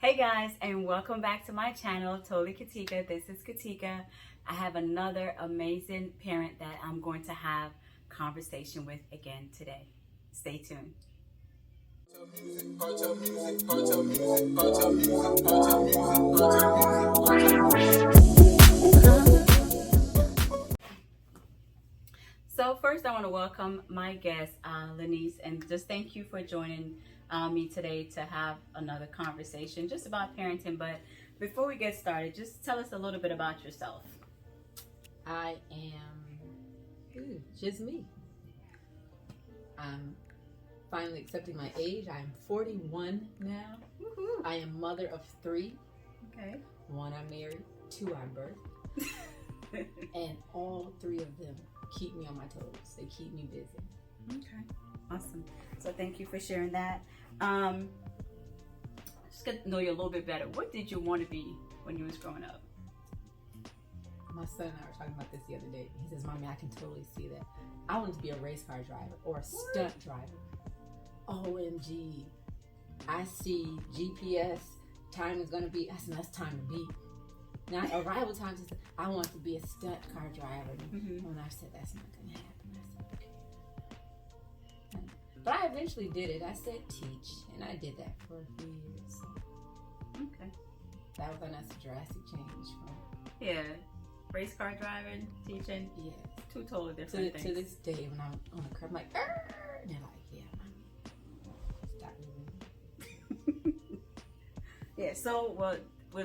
Hey guys, and welcome back to my channel, Totally Katika. This is Katika. I have another amazing parent that I'm going to have conversation with again today. Stay tuned. So first I want to welcome my guest, Lynnise, and just thank you for joining me today to have another conversation just about parenting. But before we get started, just tell us a little bit about yourself. I am just me. I'm finally accepting my age. I'm 41 now. Woo-hoo. I am mother of 3. Okay. 1 I married, 2 I birthed. And all 3 of them keep me on my toes. They keep me busy. Okay. Awesome. So thank you for sharing that. Just get to know you a little bit better. What did you want to be when you was growing up? My son and I were talking about this the other day. He says, "Mommy, I can totally see that. I wanted to be a race car driver or a stunt driver." OMG. I see GPS, time is going to be, I said, that's time to beat. Now, arrival time, I want to be a stunt car driver. Mm-hmm. When I said, that's not going to happen, I said, okay. But I eventually did it. I said teach, and I did that for a few years. So. Okay. That was a drastic change from race car driving, teaching. Yeah. 2 totally different things. To this day, when I'm on the curb, I'm like, and they're like, yeah, stop moving. Yeah, so well,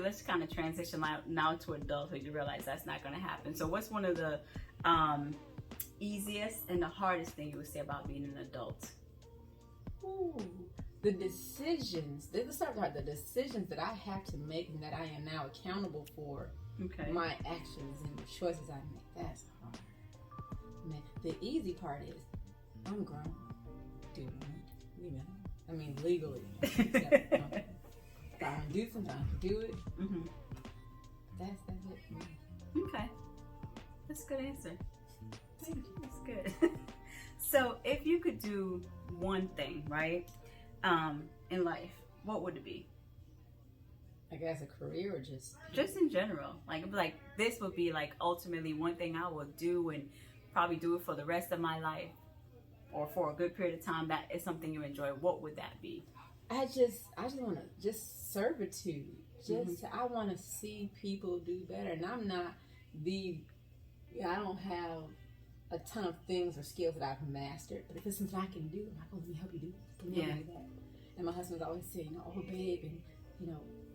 let's kind of transition now to adulthood. You realize that's not going to happen. So what's one of the easiest and the hardest thing you would say about being an adult? Ooh, the decisions. Let's start with the decisions that I have to make and that I am now accountable for. Okay. My actions and the choices I make. That's hard. Man, the easy part is I'm grown. Dude, leave me alone. I mean, legally. If I want to do something, I do it. Mm-hmm. That's it for me. Okay. That's a good answer. Thank you. That's good. So if you could do one thing, right, in life, what would it be? Like as a career or just in general? Like this would be like ultimately one thing I will do and probably do it for the rest of my life or for a good period of time. That is something you enjoy. What would that be? I just want to just servitude. I want to see people do better, and I'm not I don't have a ton of things or skills that I've mastered, but if it's something I can do, I'm like, oh, let me help you do it. Let me help you do that. And my husband's always saying, oh, babe, and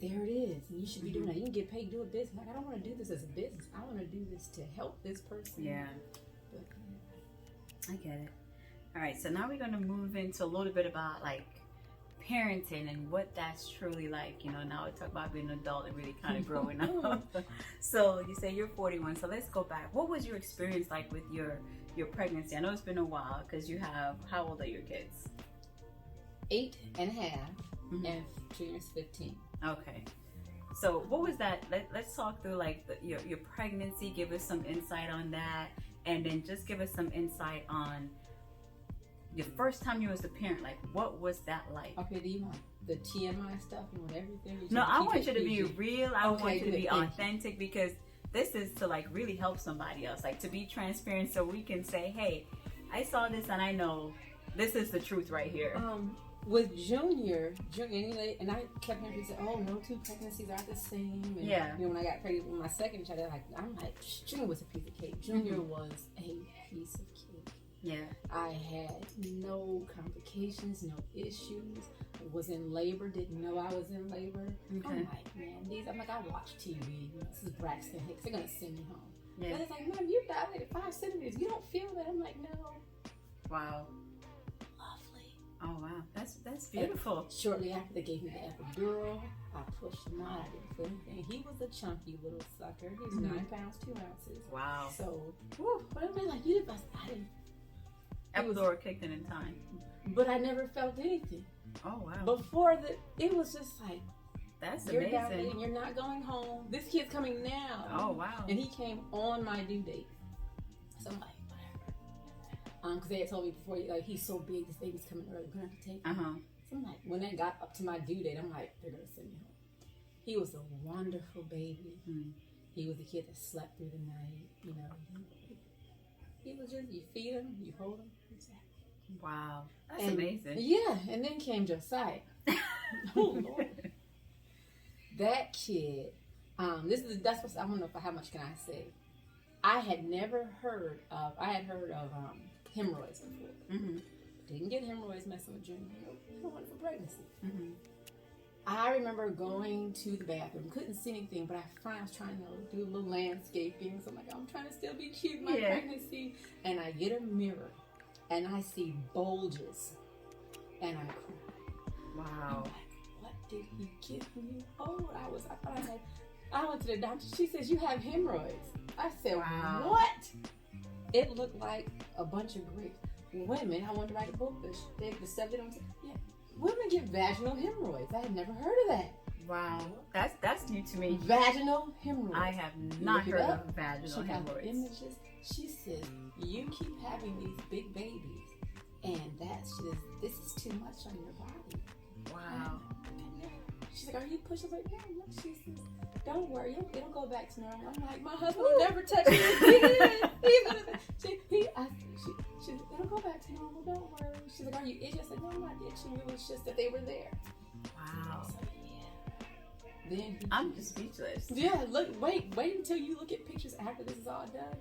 there it is, and you should be doing that. You can get paid to do a business. Like, I don't want to do this as a business. I want to do this to help this person. Yeah. But, I get it. All right, so now we're going to move into a little bit about like parenting and what that's truly like. Now we talk about being an adult and really kind of growing up. So you say you're 41, so let's go back. What was your experience like with your pregnancy? I know it's been a while because you have, how old are your kids? 8 and a half, and Junior's 15. Okay. So what was that? Let's talk through like your pregnancy. Give us some insight on that, and then just give us some insight on your first time you was a parent. Like, what was that like? Okay, do you want the TMI stuff? You want everything? No, I want you to be real. I want you to be authentic, because this is to like really help somebody else, like to be transparent, so we can say, hey, I saw this and I know this is the truth right here. With Junior, and I kept hearing people say, "Oh, no 2 pregnancies are the same." And, when I got pregnant with my second child, I'm like, Junior was a piece of cake. Junior was a piece of cake. Yeah. I had no complications, no issues. I was in labor, didn't know I was in labor. Okay. I'm like, man, I watch TV. This is Braxton Hicks. They're gonna send me home. Yeah. But it's like, Mom, you dilated 5 centimeters. You don't feel that? I'm like, no. Wow. Oh wow, that's beautiful. And shortly after they gave me the epidural, I pushed him out. I didn't feel anything. He was a chunky little sucker. He's 9 pounds 2 ounces. Wow. So, but I mean, like, you didn't. I didn't. Epidural kicked in time. But I never felt anything. Oh wow. Before it was just like, that's you're amazing. dilating, you're not going home. This kid's coming now. Oh wow. And he came on my due date. So I'm like, because they had told me before, like, he's so big, this baby's coming early, we're gonna have to take him. So I'm like, when they got up to my due date, I'm like, they're gonna send me home. He was a wonderful baby. Mm. He was the kid that slept through the night. You know, he was just, you feed him, you hold him. Wow, that's amazing. Yeah, and then came Josiah. Oh Lord, that kid. That's what I don't know how much can I say. I had never heard of. I had heard of hemorrhoids before. Mm-hmm. Didn't get hemorrhoids messing with Junior. No one for pregnancy. Mm-hmm. I remember going to the bathroom. Couldn't see anything, but I was trying to do a little landscaping. So I'm like, I'm trying to still be cute in my pregnancy. And I get a mirror, and I see bulges, and I cry. Wow. I'm like, what did he give me? Oh, I went to the doctor. She says, you have hemorrhoids. I said, wow. What? It looked like a bunch of grapes. Women, I wanted to write a book. The stuff they don't say. Yeah, women get vaginal hemorrhoids. I had never heard of that. Wow, that's new to me. Vaginal hemorrhoids. I have not heard of vaginal hemorrhoids. Images. She said, you keep having these big babies, and this is too much on your body. Wow. She's like, are you pushing? I was like, no. She says, don't worry, it'll go back to normal. I'm like, my husband will never touch me again. It'll go back to normal, don't worry. She's like, are you itching? I said, no, I'm not itching. It was just that they were there. Wow. So, yeah. Then I'm just speechless. Yeah, wait until you look at pictures after this is all done.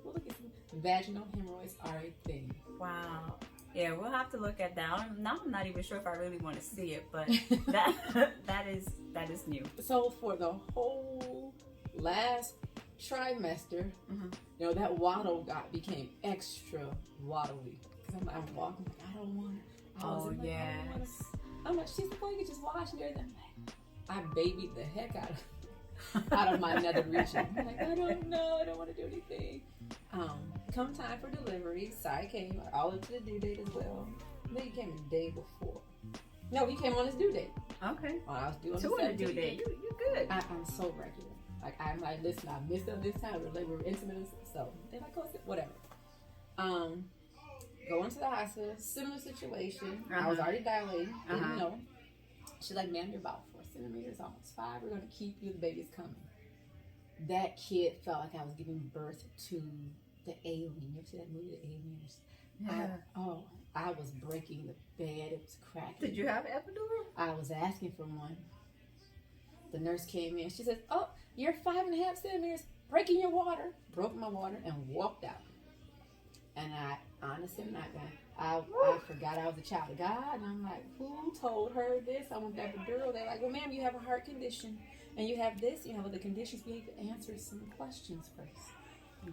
We'll look at some vaginal hemorrhoids are a thing. Wow. Yeah, we'll have to look at that. Now I'm not even sure if I really want to see it, but that is new. So for the whole last trimester, you know, that waddle became extra waddly. Because I'm walking, like, I don't want it. Oh, yes. I'm like, she's like, oh, you can just wash and everything. I babied the heck out of my nether region. I'm like, I don't know, I don't want to do anything. Come time for delivery, Sai came all up to the due date as well. I think he came the day before. No, he came on his due date. Okay. I was due on Two on the due date. You good. I'm so regular. Like, I'm like, listen, I missed up this time. We're intimate, so they're like, oh, whatever. Going to the hospital, similar situation. I was already dilating. Didn't know. She's like, ma'am, you're about 4 centimeters, almost 5. We're going to keep you. The baby's coming. That kid felt like I was giving birth to the alien. You ever see that movie, The Aliens? Yeah. I was breaking the bed. It was cracking. Did you have epidural? I was asking for one. The nurse came in. She said, oh, you're 5.5 centimeters. Breaking your water. Broke my water and walked out. And I honestly am not going to. I forgot I was a child of God. And I'm like, who told her this? I want the epidural. They're like, well, ma'am, you have a heart condition. And you have this, you have other conditions. We need to answer some questions first.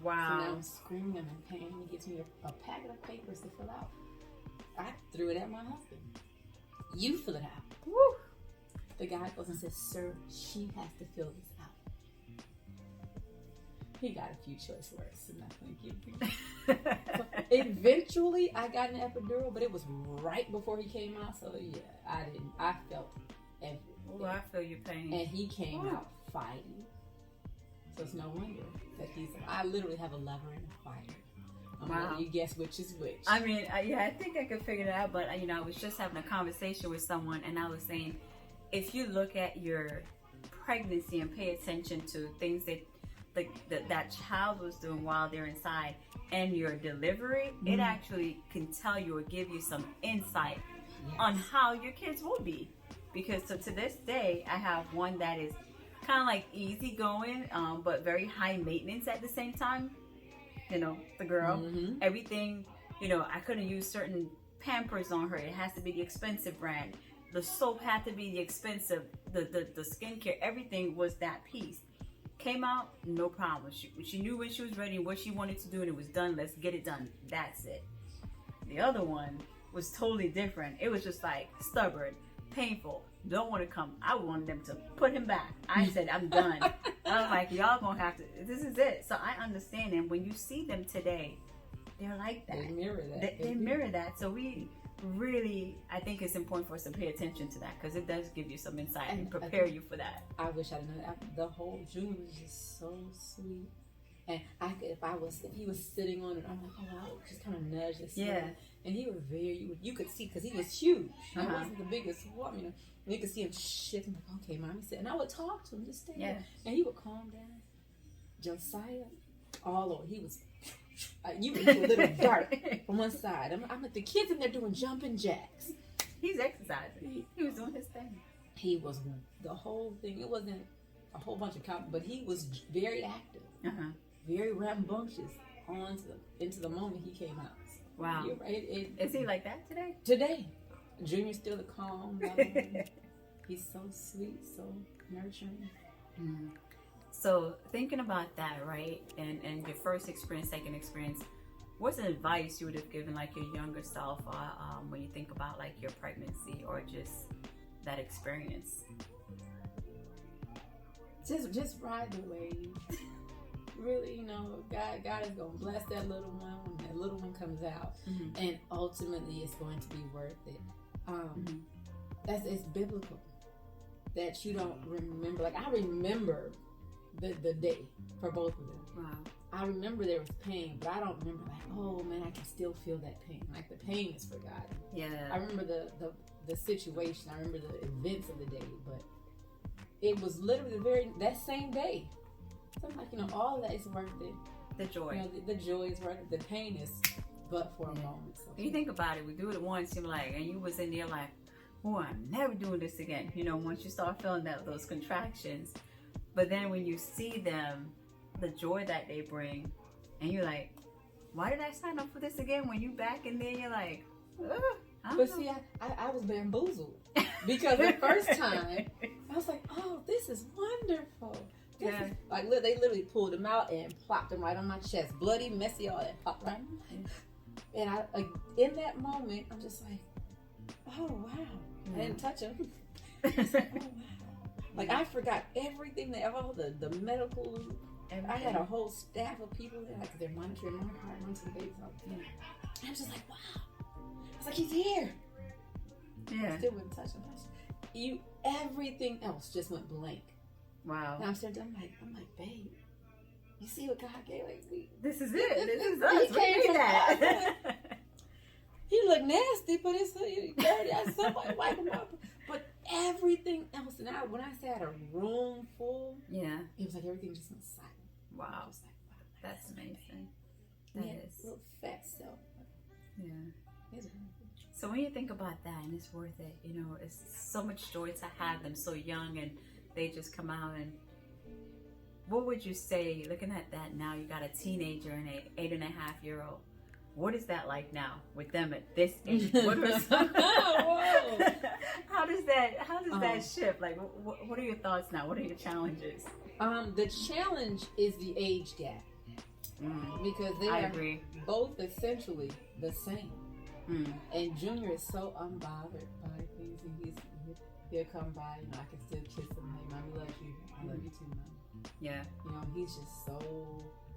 Wow. So now I'm screaming in pain. He gives me a packet of papers to fill out. I threw it at my husband. You fill it out. Woo. The guy goes and says, sir, she has to fill this out. He got a few choice words, and I think so eventually I got an epidural, but it was right before he came out. So yeah, I felt everything. Oh, I feel your pain. And he came out fighting. So it's no wonder that I literally have a lever and a fighter. Wow. You guess which is which. I mean, I think I could figure it out, but I was just having a conversation with someone, and I was saying, if you look at your pregnancy and pay attention to things that child was doing while they're inside and your delivery, it actually can tell you or give you some insight on how your kids will be. Because so to this day, I have one that is kind of like easygoing, but very high maintenance at the same time. You know, the girl, everything, I couldn't use certain Pampers on her. It has to be the expensive brand. The soap had to be the expensive, the skincare, everything was that piece. Came out, no problem. She knew when she was ready, what she wanted to do, and it was done. Let's get it done. That's it. The other one was totally different. It was just like stubborn, painful, don't want to come. I wanted them to put him back. I said, I'm done. I was like, y'all gonna have to, this is it. So I understand, and when you see them today, they're like that. They mirror that. They mirror that. So we really, I think it's important for us to pay attention to that, because it does give you some insight and prepare you for that. I wish I knew that. The whole June was just so sweet. And if he was sitting on it, I'm like, oh, I would just kind of nudge this. Yeah. And he was you could see, because he was huge. He wasn't the biggest woman. And you could see him shifting, like, okay, mommy said. And I would talk to him, just stay there. And he would calm down. Josiah, all over. He was, you would do a little dark from one side. I'm like, the kids in there doing jumping jacks. He's exercising. He was doing his thing. He was the whole thing. It wasn't a whole bunch of but he was very active, very rambunctious into the moment he came out. Wow. You're right. Is he like that today? Today. Junior's still the calm. He's so sweet, so nurturing. Mm-hmm. So thinking about that, right, and your first experience, second experience, what's an advice you would have given like your younger self when you think about like your pregnancy or just that experience? Just ride the wave. Really, God is gonna bless that little one when that little one comes out, and ultimately it's going to be worth it. It's biblical that you don't remember. Like, I remember the day for both of them. Wow. I remember there was pain, but I don't remember like, oh man, I can still feel that pain. Like, the pain is forgotten. Yeah. I remember the situation. I remember the events of the day, but it was literally that same day. So I'm like, all of that is worth it. The joy. The joy is worth it. The pain is but for a moment. So. When you think about it, we do it once, you're like, and you was in there like, oh, I'm never doing this again. Once you start feeling those contractions. But then when you see them, the joy that they bring, and you're like, why did I sign up for this again? When you back in there, you're like, but see, I was bamboozled. Because the first time, I was like, oh, this is wonderful. Yeah. Like, they literally pulled him out and plopped him right on my chest. Bloody, messy, all that. Popped right on my chest. And in that moment, I'm just like, oh, wow. I didn't touch him. I was like, oh, wow. Like, I forgot everything, all the medical. Everything. I had a whole staff of people there. Like, they're monitoring my heart, monitoring the babies. I was just like, wow. I was like, he's here. Yeah. I still wouldn't touch him. Everything else just went blank. Wow. Now I'm like, babe, you see what God gave? Like, this is it. This is us. We made that. He looked nasty, but it's dirty. I somebody wipe him up. But everything else, and when I say I had a room full, it was like everything just went silent. Wow. I was like, wow, that's amazing. That is. Little fat self. Yeah. It's wonderful. So when you think about that, and it's worth it, it's so much joy to have them so young and they just come out. And what would you say, looking at that now, you got a teenager and an 8.5-year-old. What is that like now with them at this age? How does that shift? Like, what are your thoughts now? What are your challenges? The challenge is the age gap. Because they are both essentially the same. And Junior is so unbothered by things, and he'll come by, I can still kiss him. Hey, mommy loves you. I love you too, mommy. Yeah. He's just so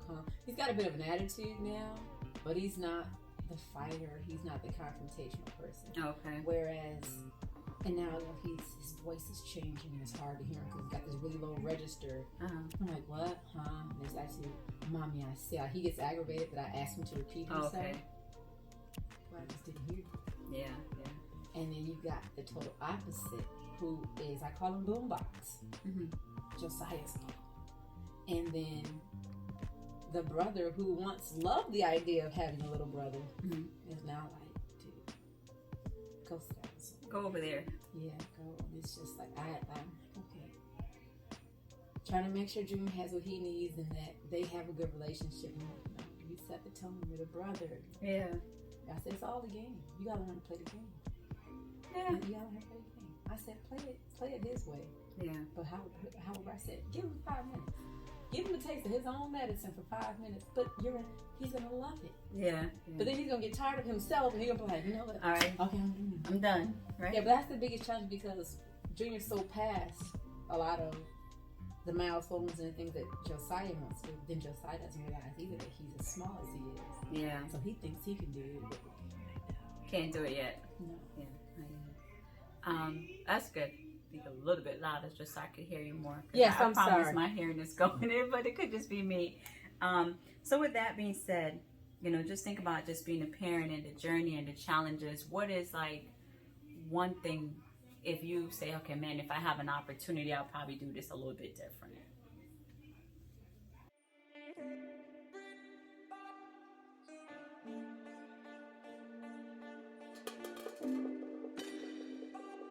calm. He's got a bit of an attitude now, but he's not the fighter. He's not the confrontational person. Okay. Whereas, and now his voice is changing, and it's hard to hear him because he's got this really low register. I'm like, what? Huh? And there's actually, mommy, I see. He gets aggravated that I ask him to repeat himself. Okay. Well, I just didn't hear you. Yeah. And then you got the total opposite, who is, I call him Boombox. Josiah's mom. And then the brother who once loved the idea of having a little brother is now like, dude, go sit down. Go over there. Yeah, go. It's just like, I'm okay. Trying to make sure Junior has what he needs and that they have a good relationship. You set the tone with a brother. Yeah. I said, it's all the game. You gotta learn to play the game. Yeah. You gotta learn to play the game. I said, play it his way. Yeah. But however, I said, give him 5 minutes. Give him a taste of his own medicine for 5 minutes. But he's gonna love it. Yeah. But then he's gonna get tired of himself, and he's gonna be like, you know what? All right. Okay, I'm done. Right. Yeah, but that's the biggest challenge because Junior's so past a lot of the milestones and the things that Josiah wants to. Then Josiah doesn't realize either that he's as small as he is. Yeah. So he thinks he can do it, but can't do it yet. No. Yeah. That's good. Speak a little bit louder just so I could hear you more. Yes, I I'm promise sorry. My hearing is going in, but it could just be me. So with that being said, you know, just think about just being a parent and the journey and the challenges. What is like one thing, if you say, okay, man, if I have an opportunity, I'll probably do this a little bit different?